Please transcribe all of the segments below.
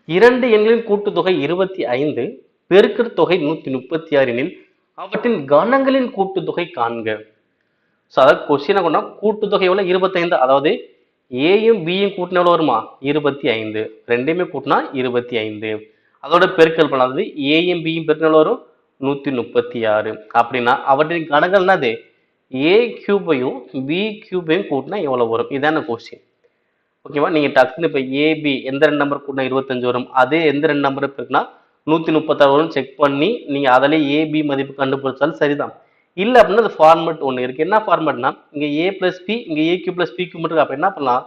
இரண்டு எண்களின் கூட்டுத்தொகை 25 பெருக்கற் தொகை 136 எனில் அவற்றின் கணங்களின் கூட்டுத்தொகை காண்க. ஸோ அதாவது கொஸ்டின் கொண்டா கூட்டுத்தொகை எவ்வளோ 25, அதாவது ஏயும் பியும் கூட்டினா எவ்வளோ வருமா 25, ரெண்டையுமே கூட்டினா 25. அதோட பெருக்கல் பண்ணலாம், அதாவது ஏயும் பியும் பெருக்கினா எவ்வளோ வரும் 136. அப்படின்னா அவற்றின் கணங்கள் என்னது ஏ கியூபையும் பி கியூபையும் கூட்டினா எவ்வளோ வரும், இதான கொஸ்டின். ஓகேவா, நீங்க டக்குன்னு இப்போ ஏபி எந்த ரெண்டு நம்பர் கூட்டினா 25 வரும், அதே எந்த ரெண்டு நம்பர் இருக்குன்னா 136 வரும் செக் பண்ணி நீங்க அதிலே ஏபி மதிப்பு கண்டுபிடிச்சாலும் சரிதான். இல்லை அப்படின்னா அது ஃபார்மெட் ஒன்று இருக்கு. என்ன ஃபார்மெட்னா இங்க ஏ பிளஸ் பி, இங்க A cube plus B cube மட்டும் இருக்கு. அப்ப என்ன பண்ணலாம்,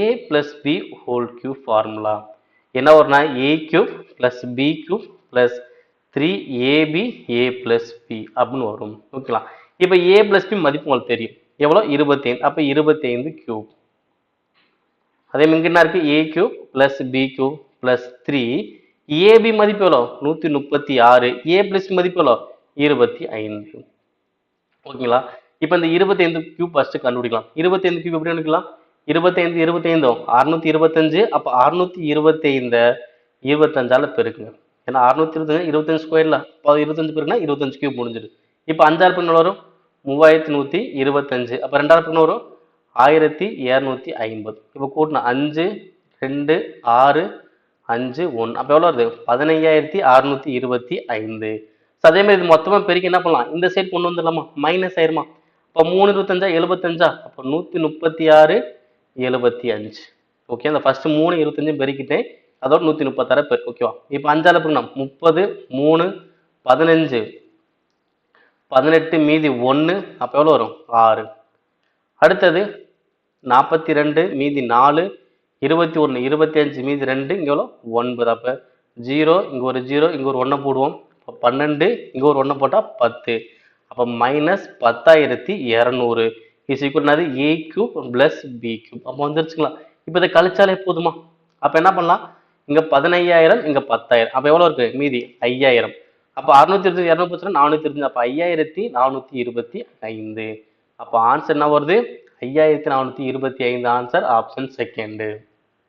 A plus B whole cube formula என்ன வரும்னா A cube plus B cube plus 3ab A plus B அப்படின்னு வரும். ஓகேங்களா, இப்போ ஏ பிளஸ் பி மதிப்பு உங்களுக்கு தெரியும் எவ்வளோ 25, அப்போ 25 கியூப். அதே மாதிரி என்ன இருக்கு A cube plus B cube plus 3 A B மதிப்பு எவ்வளோ 136, ஏ பிளஸ் மதிப்பு எவ்வளோ 25. ஓகேங்களா, இப்போ இந்த 25 கியூப் ஃபர்ஸ்ட் கண்டுபிடிக்கலாம். 25 கியூப் எப்படி கண்டுபிடிக்கலாம், 25 25 625. அப்போ 625 25ஆல பெருக்குங்க. ஏன்னா 625 25 ஸ்கொயர்ல 25 பெருக்குனா 25 கியூப் முடிஞ்சிடும். இப்போ 5ஆல் பெருக்கினா வரும் 3125. அப்போ 2ஆல் பெருக்கினா வரும் 1250. இப்போ கூட்டினா 5 2 6 5 1, அப்போ எவ்வளோ வருது 15625. அதே மாதிரி இது மொத்தமா பெருக்கி என்ன பண்ணலாம், இந்த சைடு கொண்டு வந்துடலாமா, மைனஸ் ஆயிருமா. இப்போ 3 25 75, அப்போ 136 75. ஓகே, அந்த ஃபர்ஸ்ட் 3 25 பெருக்கிட்டேன், அதோட 136 பெருக்கு. ஓகேவா, இப்போ 5ஆல பெருக்கணும் 30 3 15 18 மீதி 1, அப்போ எவ்வளோ வரும் 6. அடுத்தது 42 மீதி 4 21 25 மீதி 2 இங்கே எவ்வளோ 9. அப்போ 0 இங்கே ஒரு 0 இங்கே ஒரு 1 போடுவோம், 12 இங்கே ஒரு 1 போட்டால் 10. அப்போ minus 10,200 is equal a cube plus B cube. அப்போ வந்துருச்சுங்களா. இப்போ இதை கழிச்சாலே போதுமா. அப்போ என்ன பண்ணலாம், இங்கே 15,000 இங்கே 10,000, அப்போ எவ்வளோ இருக்கு மீதி 5,000. அப்போ 620 200 420, அப்போ 5,425. அப்போ ஆன்சர் என்ன வருது 5,425. Answer option second.